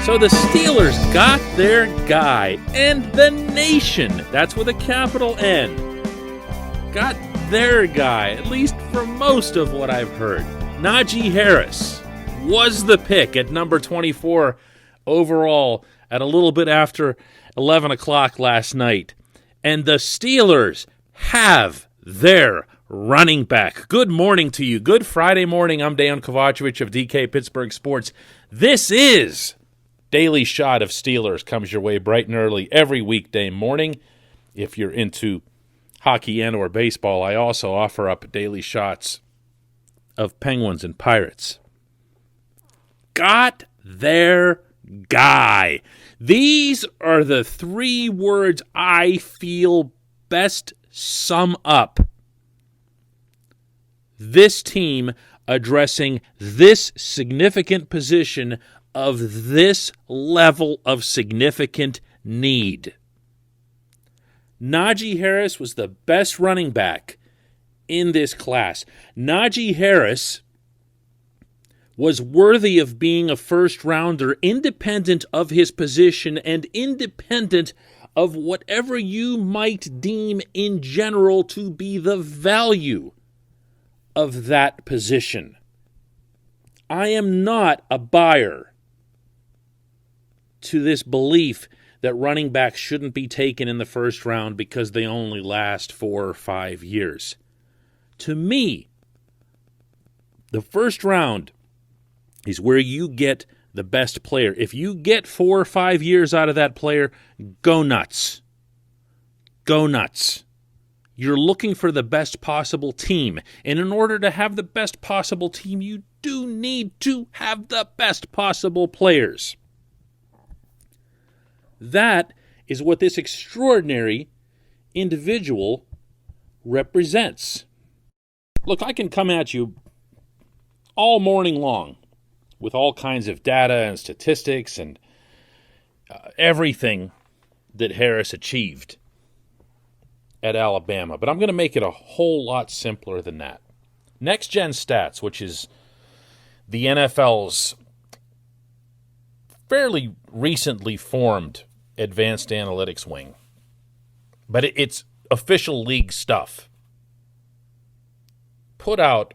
So the Steelers got their guy, and the nation, that's with a capital N, got their guy, at least for most of what I've heard. Najee Harris was the pick at number 24 overall at a little bit after 11 o'clock last night. And the Steelers have their running back. Good morning to you. Good Friday morning. I'm Dejan Kovacevic of DK Pittsburgh Sports. This is Daily Shot of Steelers. Comes your way bright and early every weekday morning. If you're into hockey and or baseball, I also offer up daily shots of Penguins and Pirates. Got their guy. These are the three words I feel best sum up this team addressing this significant position of this level of significant need. Najee Harris was the best running back in this class. Najee Harris was worthy of being a first-rounder, independent of his position and independent of whatever you might deem in general to be the value of that position. I am not a buyer to this belief that running backs shouldn't be taken in the first round because they only last 4 or 5 years. To me, the first round is where you get the best player. If you get 4 or 5 years out of that player, go nuts. Go nuts. You're looking for the best possible team. And in order to have the best possible team, you do need to have the best possible players. That is what this extraordinary individual represents. Look, I can come at you all morning long with all kinds of data and statistics and everything that Harris achieved at Alabama. But I'm going to make it a whole lot simpler than that. Next Gen Stats, which is the NFL's fairly recently formed advanced analytics wing, but it's official league stuff, put out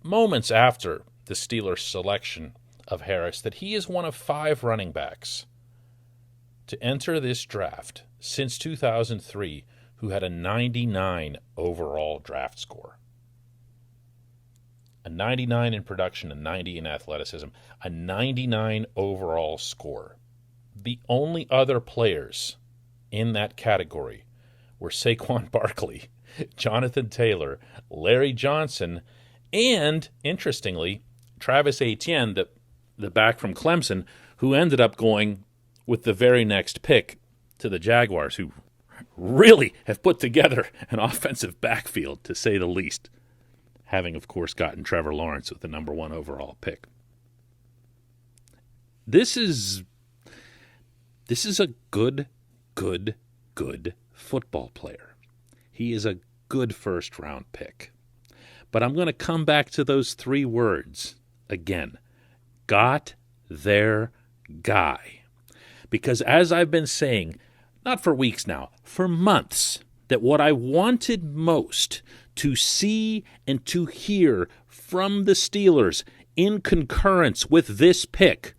moments after the Steelers' selection of Harris that he is one of 5 running backs to enter this draft since 2003 who had a 99 overall draft score. A 99 in production, a 90 in athleticism, a 99 overall score. The only other players in that category were Saquon Barkley, Jonathan Taylor, Larry Johnson, and, interestingly, Travis Etienne, the back from Clemson, who ended up going with the very next pick to the Jaguars, who really have put together an offensive backfield, to say the least, having, of course, gotten Trevor Lawrence with the number 1 overall pick. This is a good football player. He is a good first-round pick. But I'm going to come back to those 3 words again. Got their guy. Because as I've been saying, not for weeks now, for months, that what I wanted most to see and to hear from the Steelers in concurrence with this pick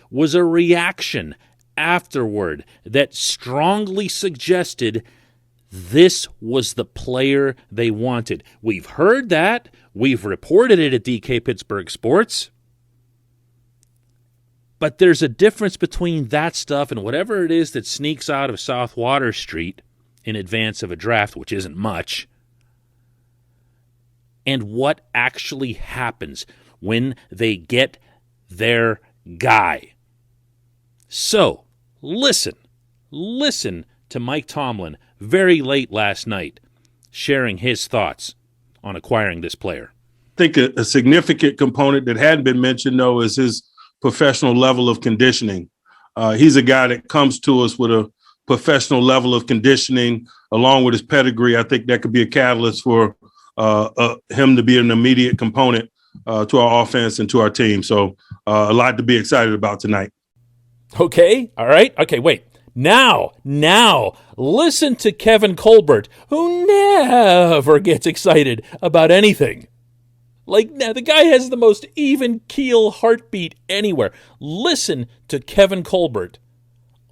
was a reaction afterward that strongly suggested this was the player they wanted. We've heard that. We've reported it at DK Pittsburgh Sports. But there's a difference between that stuff and whatever it is that sneaks out of South Water Street in advance of a draft, which isn't much, and what actually happens when they get their guy. So, listen to Mike Tomlin very late last night sharing his thoughts on acquiring this player. I think a significant component that hadn't been mentioned, though, is his professional level of conditioning. He's a guy that comes to us with a professional level of conditioning, along with his pedigree. I think that could be a catalyst for him to be an immediate component to our offense and to our team. So a lot to be excited about tonight. Okay, all right. Okay, wait. Now, listen to Kevin Colbert, who never gets excited about anything. Like, now, the guy has the most even keel heartbeat anywhere. Listen to Kevin Colbert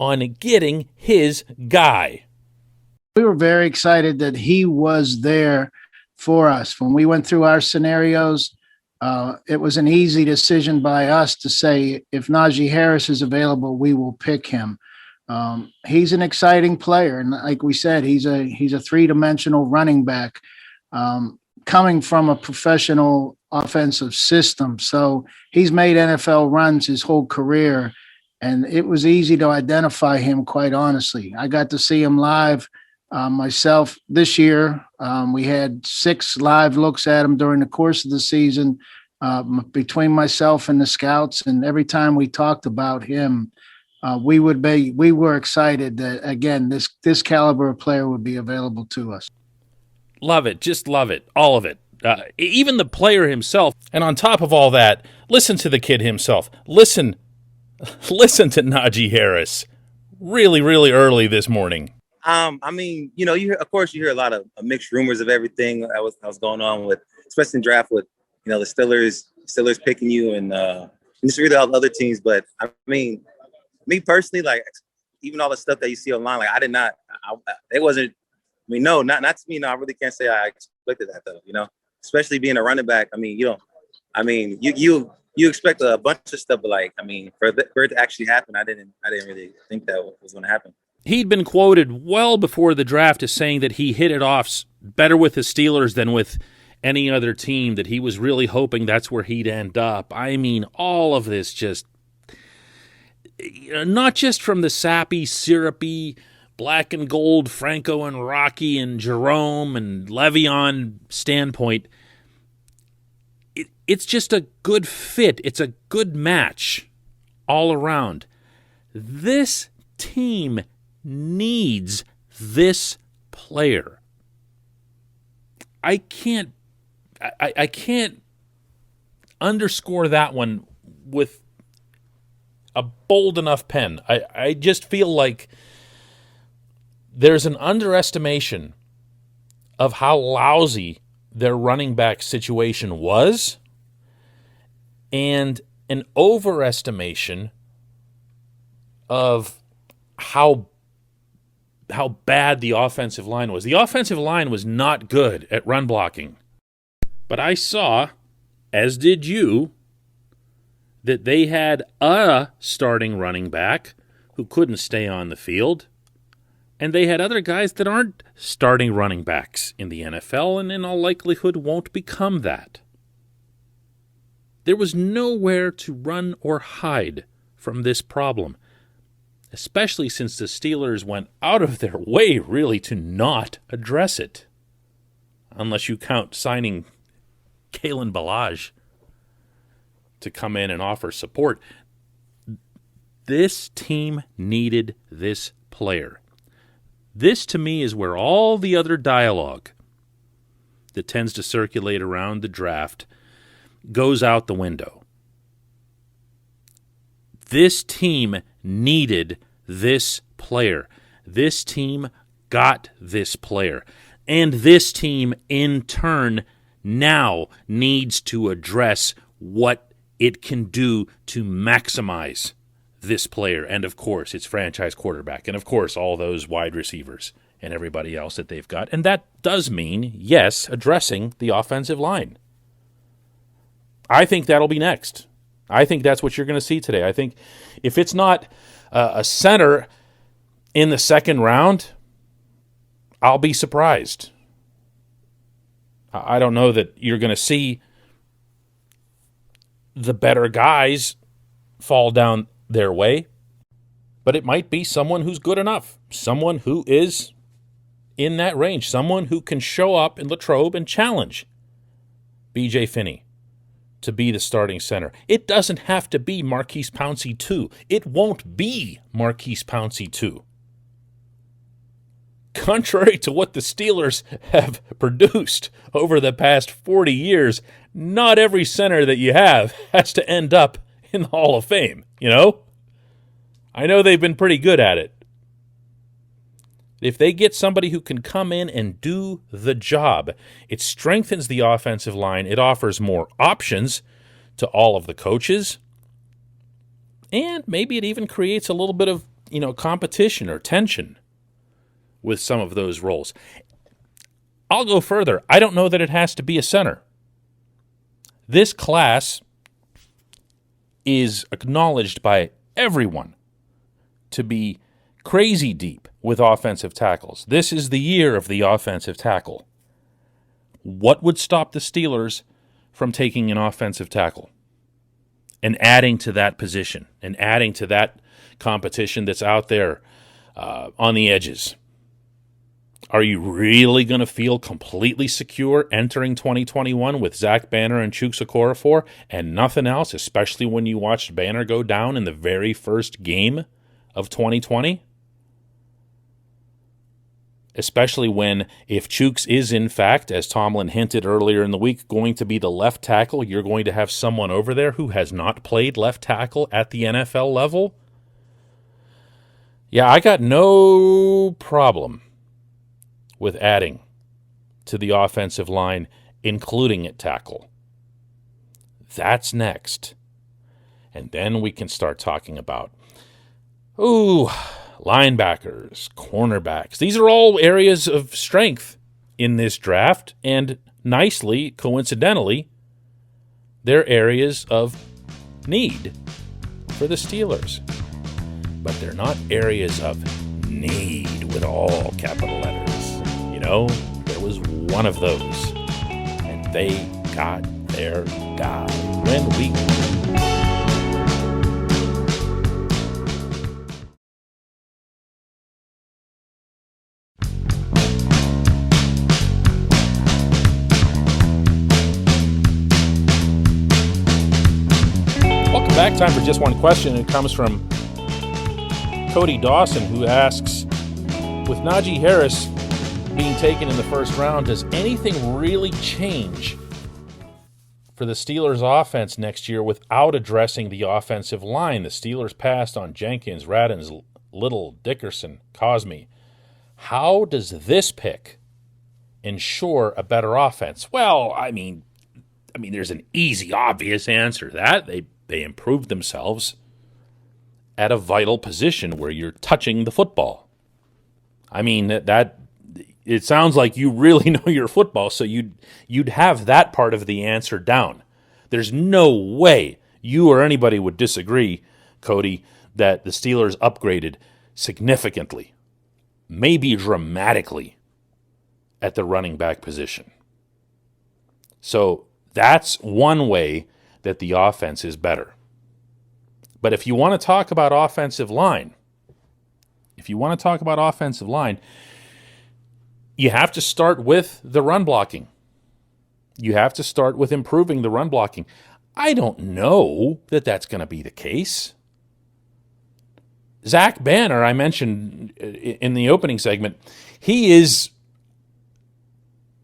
on getting his guy. We were very excited that he was there for us. When we went through our scenarios, it was an easy decision by us to say, if Najee Harris is available, we will pick him. He's an exciting player. And like we said, he's a three-dimensional running back coming from a professional offensive system. So he's made NFL runs his whole career, and it was easy to identify him, quite honestly. I got to see him live myself this year. We had 6 live looks at him during the course of the season between myself and the scouts. And every time we talked about him, we were excited that, again, this caliber of player would be available to us. Love it. Just love it. All of it. Even the player himself. And on top of all that, listen to the kid himself. Listen to Najee Harris really, really early this morning. I mean, you hear a lot of mixed rumors of everything that was going on with, especially in draft with, the Steelers picking you and just really all the other teams. But I mean, me personally, like, even all the stuff that you see online, like, it wasn't. I mean, no, not to me. No, I really can't say I expected that though. Especially being a running back. I mean, you expect a bunch of stuff, but like, I mean, for it to actually happen, I didn't really think that was going to happen. He'd been quoted well before the draft as saying that he hit it off better with the Steelers than with any other team, that he was really hoping that's where he'd end up. I mean, all of this just, not just from the sappy, syrupy, black and gold Franco and Rocky and Jerome and Le'Veon standpoint, it's just a good fit. It's a good match all around. This team needs this player. I can't underscore that one with a bold enough pen. I just feel like there's an underestimation of how lousy their running back situation was, and an overestimation of how bad the offensive line was. The offensive line was not good at run blocking. But I saw, as did you, that they had a starting running back who couldn't stay on the field, and they had other guys that aren't starting running backs in the NFL and in all likelihood won't become that. There was nowhere to run or hide from this problem, especially since the Steelers went out of their way, really, to not address it. Unless you count signing Kalen Ballage to come in and offer support. This team needed this player. This, to me, is where all the other dialogue that tends to circulate around the draft goes out the window. This team needed this player. This team got this player. And this team, in turn, now needs to address what it can do to maximize this player, and of course its franchise quarterback, and of course all those wide receivers and everybody else that they've got. And that does mean, yes, addressing the offensive line. I think that'll be next. I think that's what you're going to see today. I think if it's not a center in the second round, I'll be surprised. I don't know that you're going to see the better guys fall down their way, but it might be someone who's good enough, someone who is in that range, someone who can show up in Latrobe and challenge B.J. Finney to be the starting center. It doesn't have to be Marquise Pouncey 2. It won't be Marquise Pouncey 2. Contrary to what the Steelers have produced over the past 40 years, not every center that you have has to end up in the Hall of Fame, I know they've been pretty good at it. If they get somebody who can come in and do the job, it strengthens the offensive line. It offers more options to all of the coaches. And maybe it even creates a little bit of, competition or tension with some of those roles. I'll go further. I don't know that it has to be a center. This class is acknowledged by everyone to be crazy deep with offensive tackles. This is the year of the offensive tackle. What would stop the Steelers from taking an offensive tackle and adding to that position and adding to that competition that's out there on the edges? Are you really going to feel completely secure entering 2021 with Zach Banner and Chuks Okorafor and nothing else, especially when you watched Banner go down in the very first game of 2020? Especially when, if Chuks is in fact, as Tomlin hinted earlier in the week, going to be the left tackle, you're going to have someone over there who has not played left tackle at the NFL level? Yeah, I got no problem with adding to the offensive line, including at tackle. That's next. And then we can start talking about, linebackers, cornerbacks. These are all areas of strength in this draft, and nicely, coincidentally, they're areas of need for the Steelers. But they're not areas of need with all capital letters. There was one of those, and they got their guy. When we Welcome back. Time for just one question. It comes from Cody Dawson, who asks, with Najee Harris being taken in the first round, does anything really change for the Steelers' offense next year without addressing the offensive line? The Steelers passed on Jenkins, Radins, Little, Dickerson, Cosme. How does this pick ensure a better offense? Well, I mean, there's an easy, obvious answer to that. They improved themselves at a vital position where you're touching the football. I mean, that it sounds like you really know your football, so you'd have that part of the answer down. There's no way you or anybody would disagree, Cody, that the Steelers upgraded significantly, maybe dramatically, at the running back position. So that's one way that the offense is better. But if you want to talk about offensive line, you have to start with the run blocking. You have to start with improving the run blocking. I don't know that that's going to be the case. Zach Banner, I mentioned in the opening segment, he is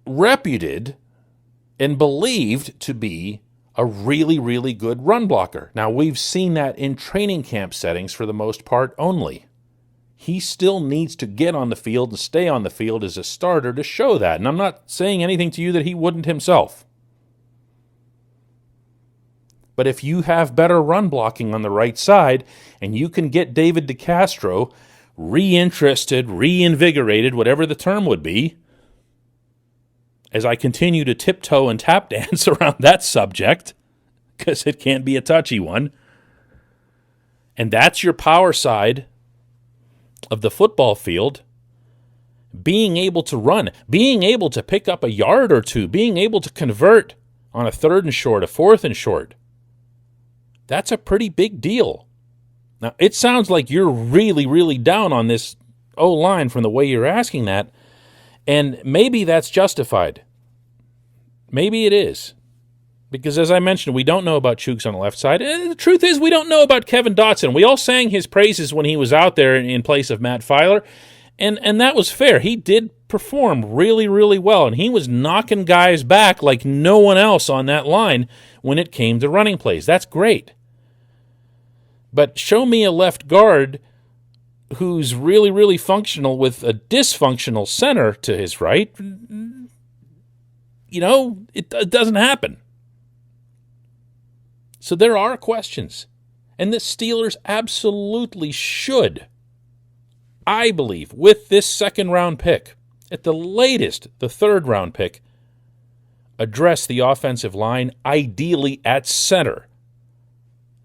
reputed and believed to be a really, really good run blocker. Now, we've seen that in training camp settings for the most part only. He still needs to get on the field and stay on the field as a starter to show that. And I'm not saying anything to you that he wouldn't himself. But if you have better run blocking on the right side and you can get David DeCastro reinterested, reinvigorated, whatever the term would be, as I continue to tiptoe and tap dance around that subject, because it can be a touchy one, and that's your power side of the football field, being able to run, being able to pick up a yard or two, being able to convert on a 3rd and short, a 4th and short, that's a pretty big deal. Now, it sounds like you're really, really down on this O-line from the way you're asking that, and maybe that's justified. Maybe it is. Because as I mentioned, we don't know about Chuks on the left side. And the truth is, we don't know about Kevin Dotson. We all sang his praises when he was out there in place of Matt Filer, and that was fair. He did perform really, really well, and he was knocking guys back like no one else on that line when it came to running plays. That's great. But show me a left guard who's really, really functional with a dysfunctional center to his right. It doesn't happen. So there are questions. And the Steelers absolutely should, I believe, with this second-round pick, at the latest, the third-round pick, address the offensive line, ideally at center.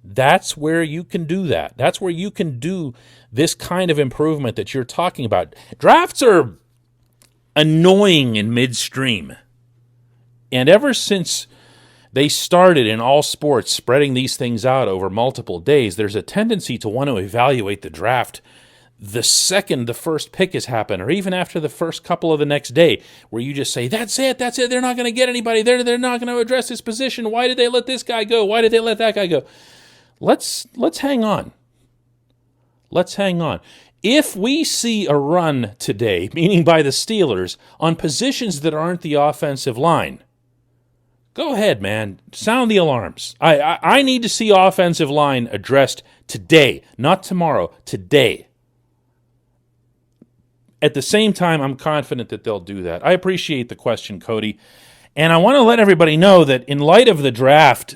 That's where you can do that. That's where you can do this kind of improvement that you're talking about. Drafts are annoying in midstream. And ever since they started in all sports spreading these things out over multiple days, there's a tendency to want to evaluate the draft the second the first pick has happened, or even after the first couple of the next day, where you just say, that's it, they're not going to get anybody, they're not going to address this position, why did they let this guy go, why did they let that guy go? Let's hang on. Let's hang on. If we see a run today, meaning by the Steelers, on positions that aren't the offensive line, go ahead, man. Sound the alarms. I need to see offensive line addressed today, not tomorrow, today. At the same time, I'm confident that they'll do that. I appreciate the question, Cody. And I want to let everybody know that in light of the draft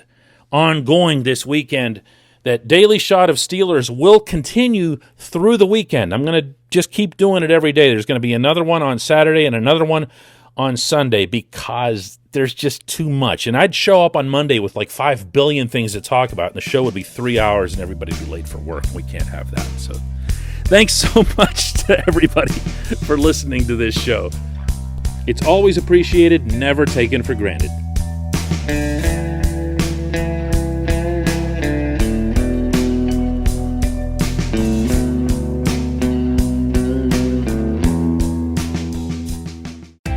ongoing this weekend, that Daily Shot of Steelers will continue through the weekend. I'm going to just keep doing it every day. There's going to be another one on Saturday and another one on Sunday because there's just too much. And I'd show up on Monday with like 5 billion things to talk about, and the show would be 3 hours and everybody would be late for work. We can't have that. So thanks so much to everybody for listening to this show. It's always appreciated, never taken for granted.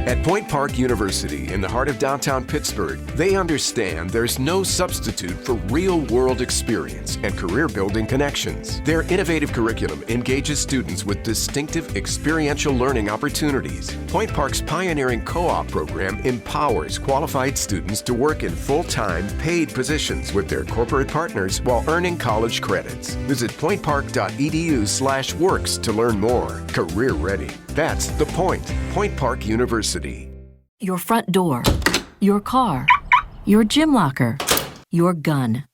At Point Park University, in the heart of downtown Pittsburgh, they understand there's no substitute for real-world experience and career-building connections. Their innovative curriculum engages students with distinctive experiential learning opportunities. Point Park's pioneering co-op program empowers qualified students to work in full-time, paid positions with their corporate partners while earning college credits. Visit pointpark.edu/works to learn more. Career ready. That's the point. Point Park University. Your front door, your car, your gym locker, your gun.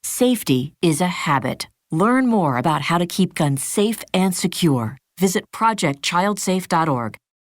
Safety is a habit. Learn more about how to keep guns safe and secure. Visit projectchildsafe.org.